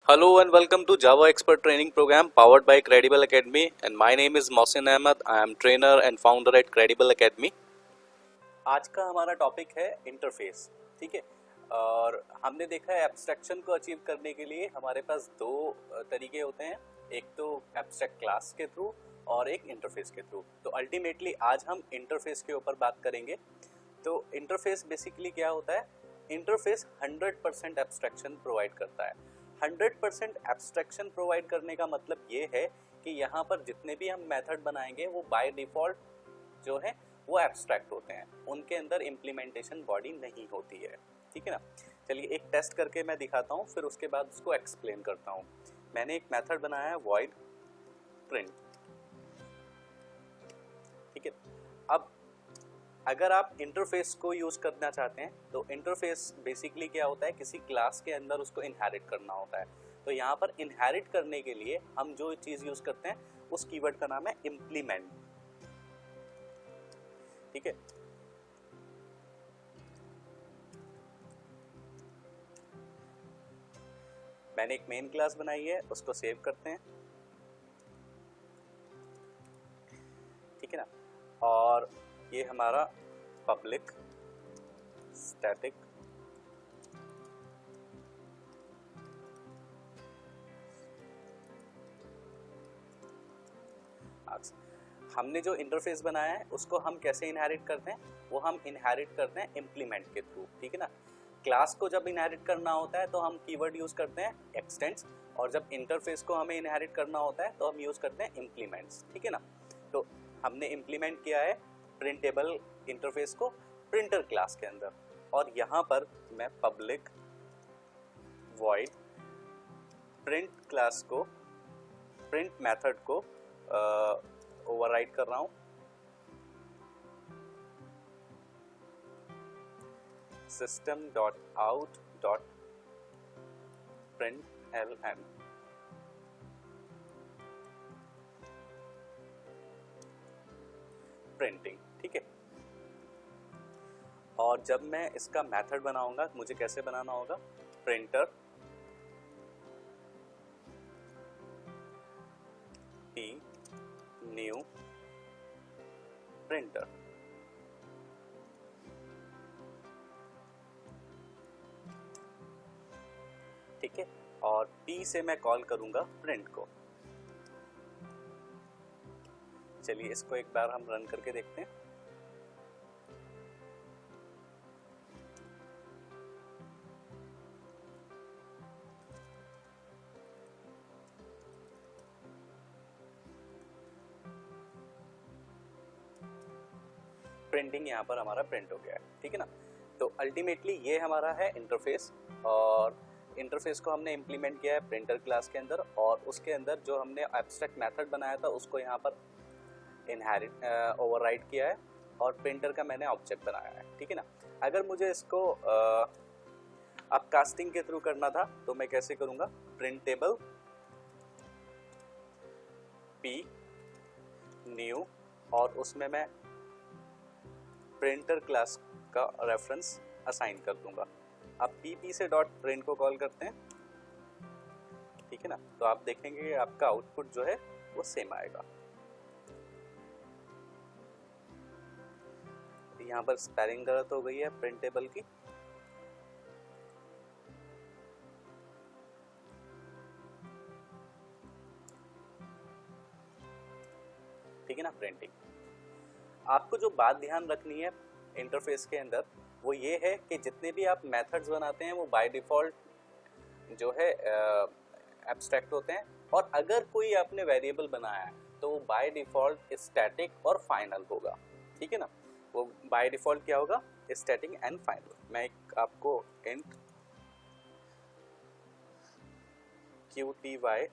Hello and welcome to Java Expert Training Program powered by Credible Academy, and my name is Mohsin Ahmed. I am trainer and founder at Credible Academy. आज का हमारा topic है interface, ठीक है। और हमने देखा है एब्स्ट्रैक्शन को अचीव करने के लिए हमारे पास दो तरीके होते हैं, एक तो एब्स्ट्रैक्ट क्लास के थ्रू और एक इंटरफेस के थ्रू। तो अल्टीमेटली आज हम इंटरफेस के ऊपर बात करेंगे। तो इंटरफेस बेसिकली क्या होता है? इंटरफेस 100% एब्स्ट्रैक्शन प्रोवाइड करता है। 100% एब्स्ट्रैक्शन प्रोवाइड करने का मतलब ये है कि यहाँ पर जितने भी हम मेथड बनाएंगे वो बाय डिफॉल्ट जो है वो एब्स्ट्रैक्ट होते हैं, उनके अंदर इम्प्लीमेंटेशन बॉडी नहीं होती है, ठीक है ना। चलिए एक टेस्ट करके मैं दिखाता हूँ, फिर उसके बाद उसको एक्सप्लेन करता हूँ। मैंने एक मेथड बनाया है void print, ठीक है। अब अगर आप इंटरफेस को यूज करना चाहते हैं तो इंटरफेस बेसिकली क्या होता है, किसी क्लास के अंदर उसको इनहेरिट करना होता है। तो यहाँ पर इनहेरिट करने के लिए हम जो चीज यूज करते हैं उस कीवर्ड का नाम है इम्प्लीमेंट, ठीक है। मैंने एक मेन क्लास बनाई है, उसको सेव करते हैं, ठीक है ना। और ये हमारा पब्लिक स्टैटिक हमने जो इंटरफेस बनाया है उसको हम कैसे इनहेरिट करते हैं, वो हम इनहेरिट करते हैं इम्प्लीमेंट के थ्रू, ठीक है ना। क्लास को जब इनहेरिट करना होता है तो हम कीवर्ड यूज करते हैं एक्सटेंड्स, और जब इंटरफेस को हमें इनहेरिट करना होता है तो हम यूज करते हैं इम्प्लीमेंट्स, ठीक है ना। तो हमने इम्प्लीमेंट किया है प्रिंटेबल इंटरफेस को प्रिंटर क्लास के अंदर, और यहाँ पर मैं पब्लिक वॉइड प्रिंट क्लास को, प्रिंट मेथड को ओवरराइड कर रहा हूं। system.out.println, प्रिंटिंग, ठीक है। और जब मैं इसका मेथड बनाऊंगा मुझे कैसे बनाना होगा, प्रिंटर p न्यू प्रिंटर, ठीक है। और p से मैं कॉल करूंगा प्रिंट को। चलिए इसको एक बार हम रन करके देखते हैं। प्रिंटिंग यहाँ पर हमारा प्रिंट हो गया है, ठीक है ना। तो अल्टीमेटली ये हमारा है इंटरफेस, और इंटरफेस को हमने इम्प्लीमेंट किया है प्रिंटर क्लास के अंदर, और उसके अंदर जो हमने एब्स्ट्रैक्ट मेथड बनाया था उसको यहाँ पर इनहेरिट ओवरराइड किया है, और प्रिंटर का मैंने ऑब्जेक्ट बनाया है, ठीक है ना। अगर मुझे इसको अपकास्टिंग के थ्रू करना था तो मैं कैसे करूँगा, प्रिंटेबल p न्यू, और उसमें मैं प्रिंटर क्लास का रेफरेंस असाइन कर दूंगा। अब pp से डॉट प्रिंट को कॉल करते हैं, ठीक है ना। तो आप देखेंगे कि आपका आउटपुट जो है वो सेम आएगा। यहाँ पर स्पेलिंग गलत हो गई है प्रिंटेबल की, ठीक है ना। प्रिंटिंग, आपको जो बात ध्यान रखनी है इंटरफेस के अंदर वो ये है कि जितने भी आप मेथड्स बनाते हैं वो बाय डिफॉल्ट जो है एब्स्ट्रैक्ट होते हैं, और अगर कोई आपने वेरिएबल बनाया है तो वो बाय डिफॉल्ट स्टैटिक और फाइनल होगा, ठीक है ना। वो बाय डिफॉल्ट क्या होगा, स्टैटिक एंड फाइनल। मैं एक आपको इंट qty,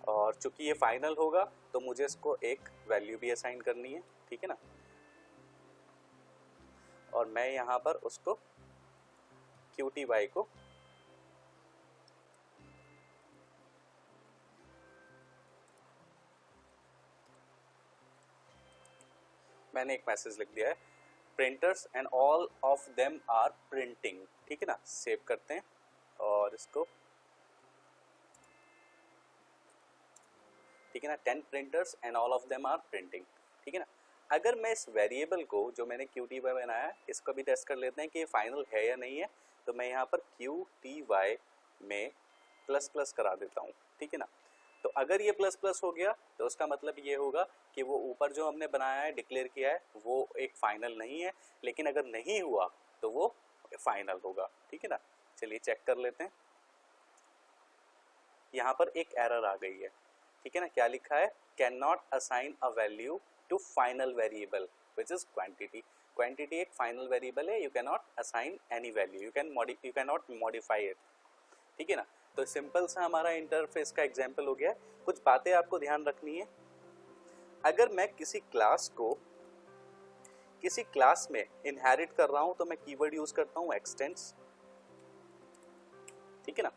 और चूंकि ये फाइनल होगा तो मुझे इसको एक वैल्यू भी असाइन करनी है, ठीक है ना। और मैं यहाँ पर उसको qty को मैंने एक मैसेज लिख दिया है, printers and all of them are printing, ठीक है ना। सेव करते हैं और इसको ठीक है ना, 10 printers and all of them are printing, ठीक है ना। अगर मैं इस वेरिएबल को जो मैंने QTY बनाया है इसको भी टेस्ट कर लेते हैं कि ये फाइनल है या नहीं है, तो मैं यहाँ पर QTY में प्लस प्लस करा देता हूँ, ठीक है ना। तो अगर ये प्लस प्लस हो गया तो उसका मतलब ये होगा कि वो ऊपर जो हमने बनाया है, डिक्लेयर किया है, वो एक फाइनल नहीं है, लेकिन अगर नहीं हुआ तो वो फाइनल होगा, ठीक है ना। चलिए चेक कर लेते हैं। यहाँ पर एक एरर आ गई है, ठीक है ना। क्या लिखा है, can not assign a value to final variable which is quantity. Quantity एक फाइनल वेरिएबल है, you can not assign any value, you can not modify it, ठीक है ना। तो सिंपल सा हमारा इंटरफेस का एग्जाम्पल हो गया। कुछ बातें आपको ध्यान रखनी है। अगर मैं किसी क्लास को किसी क्लास में इनहेरिट कर रहा हूं तो मैं कीवर्ड यूज करता हूं एक्सटेंड्स, ठीक है ना।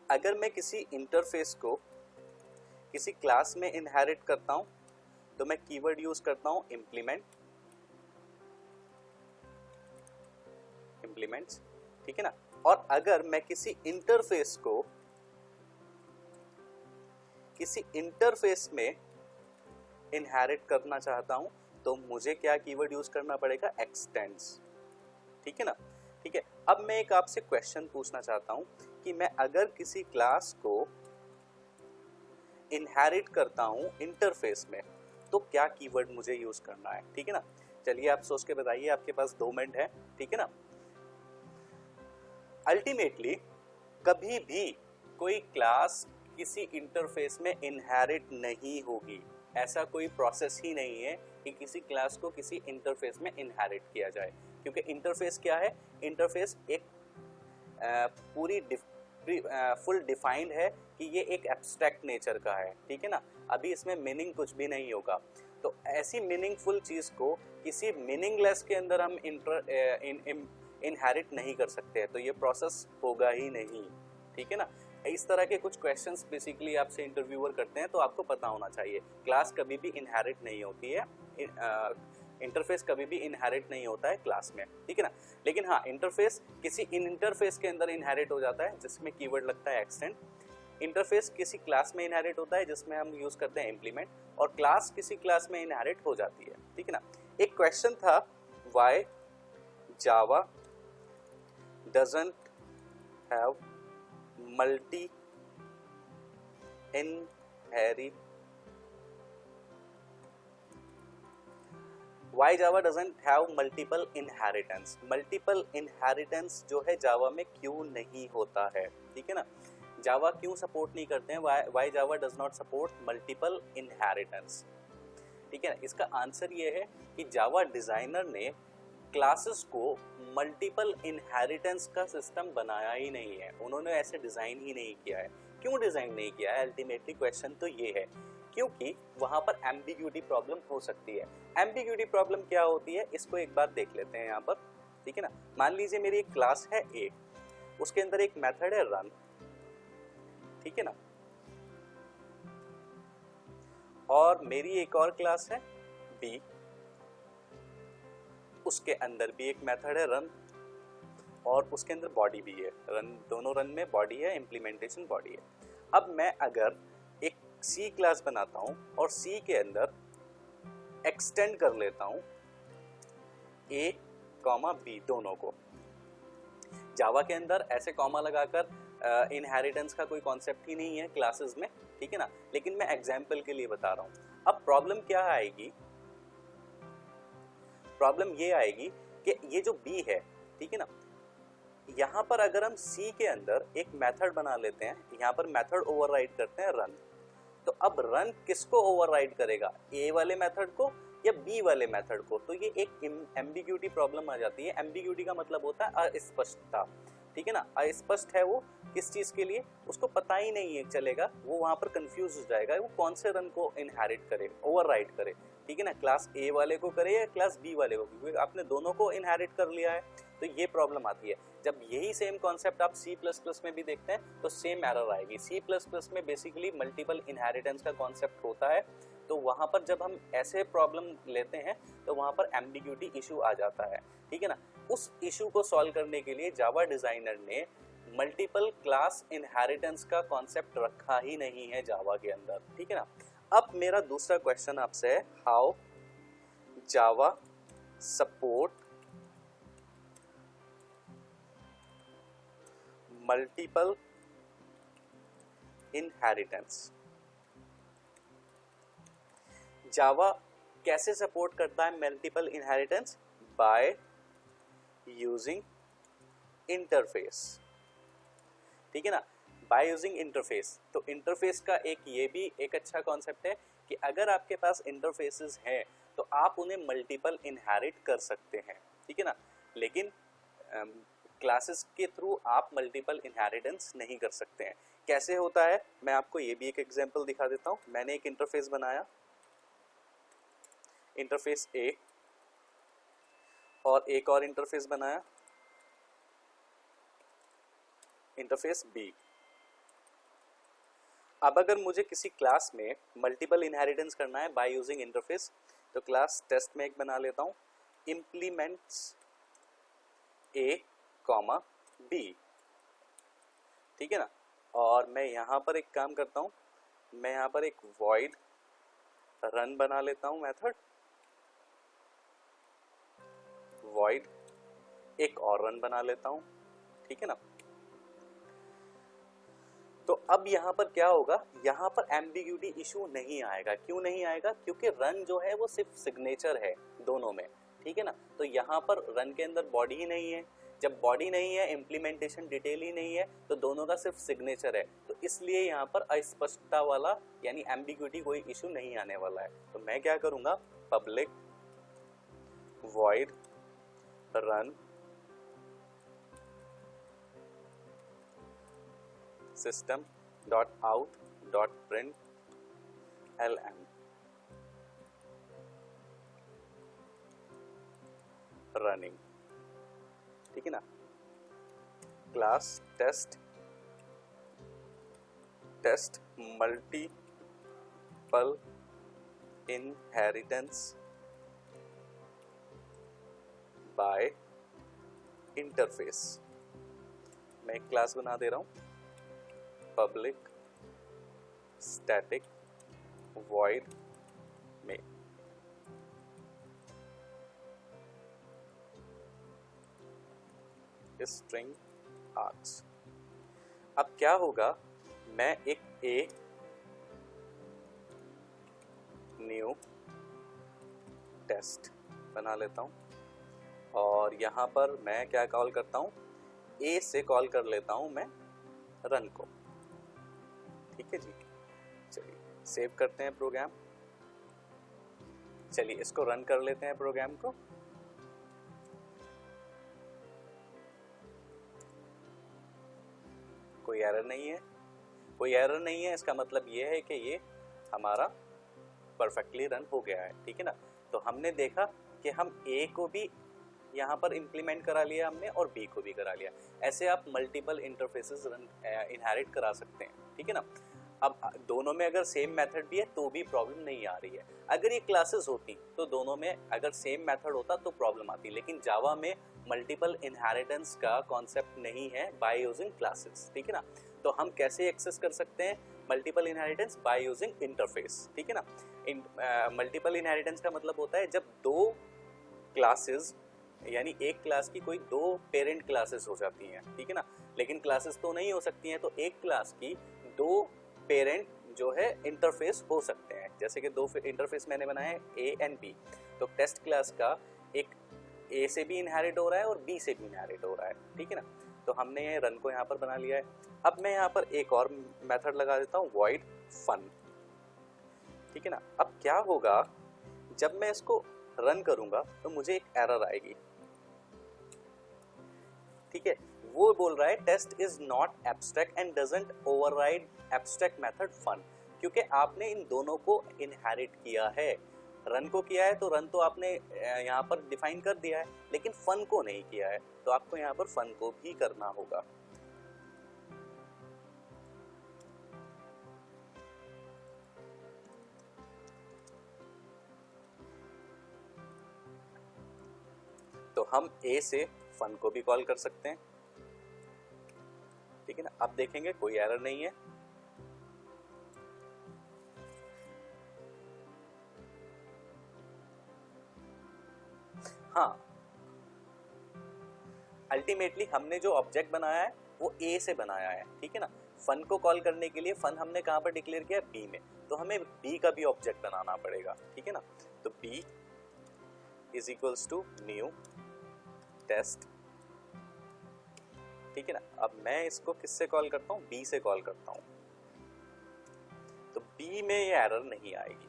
अगर मैं किसी इंटरफेस को किसी क्लास में इनहेरिट करता हूं तो मैं कीवर्ड यूज करता हूं इम्प्लीमेंट्स, ठीक है ना। और अगर मैं किसी इंटरफेस को किसी इंटरफेस में इनहेरिट करना चाहता हूं तो मुझे क्या कीवर्ड यूज करना पड़ेगा, एक्सटेंड्स, ठीक है ना। ठीक है, अब मैं एक आपसे क्वेश्चन पूछना चाहता हूं कि मैं अगर किसी क्लास को इनहेरिट करता हूं इंटरफेस में तो क्या कीवर्ड मुझे यूज करना है, ठीक है ना। चलिए आप सोच के बताइए, आपके पास 2 मिनट है, ठीक है ना। अल्टीमेटली कभी भी कोई क्लास किसी इंटरफेस में इनहेरिट नहीं होगी। ऐसा कोई प्रोसेस ही नहीं है कि किसी क्लास को किसी इंटरफेस में इनहेरिट किया जाए, क्योंकि इंटरफेस क्या है, इंटरफेस एक पूरी फुल डिफाइंड है कि ये एक एब्स्ट्रैक्ट नेचर का है, ठीक है ना। अभी इसमें मीनिंग कुछ भी नहीं होगा। तो ऐसी मीनिंगफुल चीज को किसी मीनिंगलेस के अंदर हम इनहेरिट नहीं कर सकते, तो ये प्रोसेस होगा ही नहीं, ठीक है ना। इस तरह के कुछ क्वेश्चंस बेसिकली आपसे इंटरव्यूअर करते हैं, तो आपको पता होना चाहिए क्लास कभी भी इनहेरिट नहीं होती है, इंटरफेस कभी भी इनहेरिट नहीं होता है क्लास में, ठीक है ना। लेकिन हाँ, इंटरफेस किसी इंटरफेस के अंदर इनहेरिट हो जाता है जिसमें कीवर्ड लगता है एक्सटेंड। इंटरफेस किसी क्लास में इनहेरिट होता है जिसमें हम यूज करते हैं इम्प्लीमेंट, और क्लास किसी क्लास में इनहेरिट हो जाती है, ठीक है ना। एक क्वेश्चन था, why Java doesn't have multi inherit Why Java doesn't have multiple inheritance? Multiple inheritance जो है जावा में क्यों नहीं होता है, ठीक है ना। जावा क्यों सपोर्ट नहीं करते हैं, why Java does not support multiple inheritance, ठीक है ना। इसका आंसर ये है कि जावा डिजाइनर ने क्लासेस को मल्टीपल इनहेरिटेंस का सिस्टम बनाया ही नहीं है, उन्होंने ऐसे डिजाइन ही नहीं किया है। क्यों डिजाइन नहीं किया है, अल्टीमेटली क्वेश्चन तो ये है, क्योंकि वहां पर एम्बिग्यूटी प्रॉब्लम हो सकती है। एम्बिग्यूटी प्रॉब्लम क्या होती है, इसको एक बार देख लेते हैं यहाँ पर, ठीक है ना। मान लीजिए मेरी एक क्लास है ए, उसके अंदर एक मेथड है रन, ठीक है ना, और मेरी एक और क्लास है बी, उसके अंदर भी एक मेथड है रन, और उसके अंदर बॉडी भी है रन, दोनों रन में बॉडी है, इम्प्लीमेंटेशन बॉडी है। अब मैं अगर एक सी क्लास बनाता हूं और सी के अंदर एक्सटेंड कर लेता हूं ए कॉमा बी दोनों को, जावा के अंदर ऐसे कॉमा लगाकर इनहेरिटेंस का कोई कॉन्सेप्ट ही नहीं है क्लासेस में, ठीक है ना। लेकिन मैं एग्जाम्पल के लिए बता रहा हूं। अब प्रॉब्लम क्या आएगी, प्रॉब्लम ये आएगी कि ये जो बी है, ठीक है ना, यहां पर अगर हम सी के अंदर एक मेथड बना लेते हैं, यहां पर मेथड ओवरराइड करते हैं रन, तो अब रन किसको ओवरराइड करेगा, ए वाले मेथड को या बी वाले मेथड को। तो ये एक एम्बिग्यूटी प्रॉब्लम आ जाती है। एम्बिग्यूटी का मतलब होता है अस्पष्टता, ठीक है ना। अस्पष्ट है वो किस चीज के लिए, उसको पता ही नहीं है चलेगा, वो वहां पर कंफ्यूज हो जाएगा, वो कौन से रन को इनहेरिट करे, ओवरराइड करे, ठीक है ना, क्लास ए वाले को करे या क्लास बी वाले को, क्योंकि आपने दोनों को इनहेरिट कर लिया है, तो ये प्रॉब्लम आती है। जब यही सेम कॉन्सेप्ट आप C++ में भी देखते हैं तो सेम एरर आएगी। C++ में बेसिकली मल्टीपल इनहेरिटेंस का कॉन्सेप्ट होता है, तो वहां पर जब हम ऐसे प्रॉब्लम लेते हैं तो वहां पर एम्बिग्यूटी इशू आ जाता है, ठीक है ना। उस इशू को सॉल्व करने के लिए जावा डिजाइनर ने मल्टीपल क्लास इनहेरिटेंस का कॉन्सेप्ट रखा ही नहीं है जावा के अंदर, ठीक है ना। अब मेरा दूसरा क्वेश्चन आपसे है, how Java support multiple inheritance. Java कैसे सपोर्ट करता है multiple inheritance? By using interface, ठीक है ना, बाय यूजिंग इंटरफेस। तो इंटरफेस का ये भी एक अच्छा कॉन्सेप्ट है कि अगर आपके पास इंटरफेसेस हैं तो आप उन्हें मल्टीपल इनहेरिट कर सकते हैं, ठीक है ना। लेकिन क्लासेस के थ्रू आप मल्टीपल इनहेरिटेंस नहीं कर सकते हैं। कैसे होता है, मैं आपको ये भी एक एग्जांपल दिखा देता हूँ। मैंने एक इंटरफेस बनाया, इंटरफेस ए, और एक और इंटरफेस बनाया, इंटरफेस बी। अब अगर मुझे किसी क्लास में मल्टीपल इनहेरिटेंस करना है बाय यूजिंग इंटरफेस, तो क्लास टेस्ट में एक बना लेता हूं, इम्प्लीमेंट्स ए कॉमा बी, ठीक है ना। और मैं यहां पर एक काम करता हूं, मैं यहां पर एक वॉइड रन बना लेता हूं मेथड, वॉइड एक और रन बना लेता हूं, ठीक है ना। तो अब यहाँ पर क्या होगा, यहाँ पर एम्बिग्यूटी इशू नहीं आएगा। क्यों नहीं आएगा? क्योंकि रन जो है वो सिर्फ सिग्नेचर है दोनों में, ठीक है ना। तो यहाँ पर रन के अंदर बॉडी ही नहीं है, जब बॉडी नहीं है, इम्प्लीमेंटेशन डिटेल ही नहीं है, तो दोनों का सिर्फ सिग्नेचर है। तो इसलिए यहाँ पर अस्पष्टता वाला यानी एम्बिग्यूटी कोई इशू नहीं आने वाला है। तो मैं क्या करूँगा, public void run system.out.println running, ठीक है ना। Class test multiple inheritance by interface. मैं एक क्लास बना दे रहा हूं, public static void main string args. अब क्या होगा, मैं एक ए न्यू टेस्ट बना लेता हूं, और यहां पर मैं क्या कॉल करता हूं, ए से कॉल कर लेता हूं मैं रन को, ठीक है जी। चलिए सेव करते हैं प्रोग्राम, चलिए इसको रन कर लेते हैं प्रोग्राम को। कोई एरर नहीं है, कोई एरर नहीं है, इसका मतलब ये है कि ये हमारा परफेक्टली रन हो गया है, ठीक है ना। तो हमने देखा कि हम ए को भी यहाँ पर इम्प्लीमेंट करा लिया हमने और बी को भी करा लिया। ऐसे आप मल्टीपल इंटरफेसेस इनहेरिट करा सकते हैं, ठीक है ना। अब दोनों में अगर सेम मेथड भी है तो भी प्रॉब्लम नहीं आ रही है। अगर ये क्लासेस होती तो दोनों में अगर सेम मेथड होता तो प्रॉब्लम आती, लेकिन जावा में मल्टीपल इनहेरिटेंस का कॉन्सेप्ट नहीं है बाय यूजिंग क्लासेस, ठीक है ना। तो हम कैसे एक्सेस कर सकते हैं multiple inheritance? By using interface, ठीक है ना। मल्टीपल इनहेरिटेंस का मतलब होता है जब दो क्लासेस यानी एक क्लास की कोई दो पेरेंट क्लासेस हो जाती हैं, ठीक है ना। लेकिन क्लासेस तो नहीं हो सकती हैं, तो एक क्लास की दो पेरेंट जो है इंटरफेस हो सकते हैं। जैसे कि दो इंटरफेस मैंने बनाए हैं ए एंड बी, तो टेस्ट क्लास का एक ए से भी इनहेरिट हो रहा है और बी से भी इनहेरिट हो रहा है, ठीक है ना। तो हमने ये रन को यहाँ पर बना लिया है। अब मैं यहाँ पर एक और मेथड लगा देता हूँ, वॉइड फन, ठीक है ना। अब क्या होगा, जब मैं इसको रन करूंगा तो मुझे एक एरर आएगी, ठीक है। वो बोल रहा है test is not abstract and doesn't override abstract method fun, क्योंकि आपने इन दोनों को इनहेरिट किया है। रन को किया है तो रन तो आपने यहाँ पर डिफाइन कर दिया है, लेकिन फन को नहीं किया है, तो आपको यहाँ पर फन को भी करना होगा। तो हम ए से फन को भी कॉल कर सकते हैं, ना, अब देखेंगे कोई एरर नहीं है। हाँ, अल्टीमेटली हमने जो ऑब्जेक्ट बनाया है वो ए से बनाया है, ठीक है ना। फन को कॉल करने के लिए फन हमने कहां पर डिक्लेयर किया है, बी में, तो हमें बी का भी ऑब्जेक्ट बनाना पड़ेगा, ठीक है ना। तो B is equals to new test, ठीक है ना। अब मैं इसको किससे कॉल करता हूं, बी से कॉल करता हूं, तो बी में ये एरर नहीं आएगी,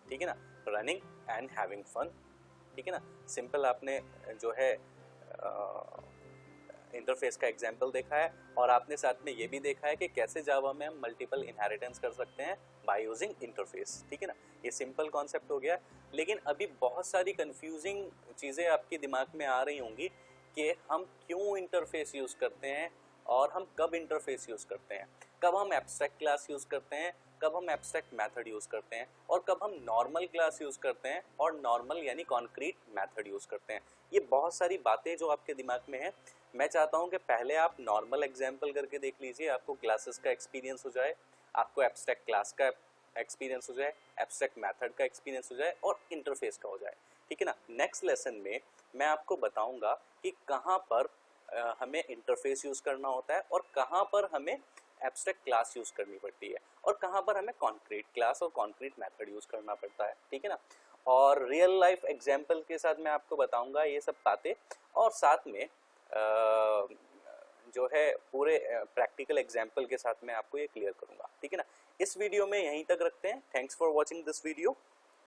ठीक है ना। रनिंग एंड हैविंग फन, ठीक है ना। सिंपल आपने जो है इंटरफेस का एग्जांपल देखा है, और आपने साथ में ये भी देखा है कि कैसे जावा में हम मल्टीपल इनहेरिटेंस कर सकते हैं बाय यूजिंग इंटरफेस, ठीक है ना। ये सिंपल कॉन्सेप्ट हो गया, लेकिन अभी बहुत सारी कंफ्यूजिंग चीज़ें आपके दिमाग में आ रही होंगी कि हम क्यों इंटरफेस यूज़ करते हैं और हम कब इंटरफेस यूज़ करते हैं, कब हम एब्स्ट्रैक्ट क्लास यूज़ करते हैं, कब हम एब्स्ट्रैक्ट मेथड यूज़ करते हैं, और कब हम नॉर्मल क्लास यूज़ करते हैं और नॉर्मल यानी कॉन्क्रीट मेथड यूज़ करते हैं। ये बहुत सारी बातें जो आपके दिमाग में है, मैं चाहता हूं कि पहले आप नॉर्मल एग्जाम्पल करके देख लीजिए, आपको क्लासेस का एक्सपीरियंस हो जाए, आपको एब्स्ट्रैक्ट क्लास का एक्सपीरियंस हो जाए, एब्स्ट्रैक्ट मेथड का एक्सपीरियंस हो जाए, और इंटरफेस का हो जाए, ठीक है ना। नेक्स्ट लेसन में मैं आपको बताऊंगा कि कहाँ पर हमें इंटरफेस यूज़ करना होता है और कहाँ पर हमें एब्स्ट्रैक्ट क्लास यूज़ करनी पड़ती है, और कहाँ पर हमें कॉन्क्रीट क्लास और कॉन्क्रीट मेथड यूज़ करना पड़ता है, ठीक है ना। और रियल लाइफ एग्जाम्पल के साथ मैं आपको बताऊंगा ये सब बातें, और साथ में जो है पूरे प्रैक्टिकल एग्जाम्पल के साथ मैं आपको ये क्लियर करूंगा, ठीक है ना। इस वीडियो में यहीं तक रखते हैं। Thanks for watching this video.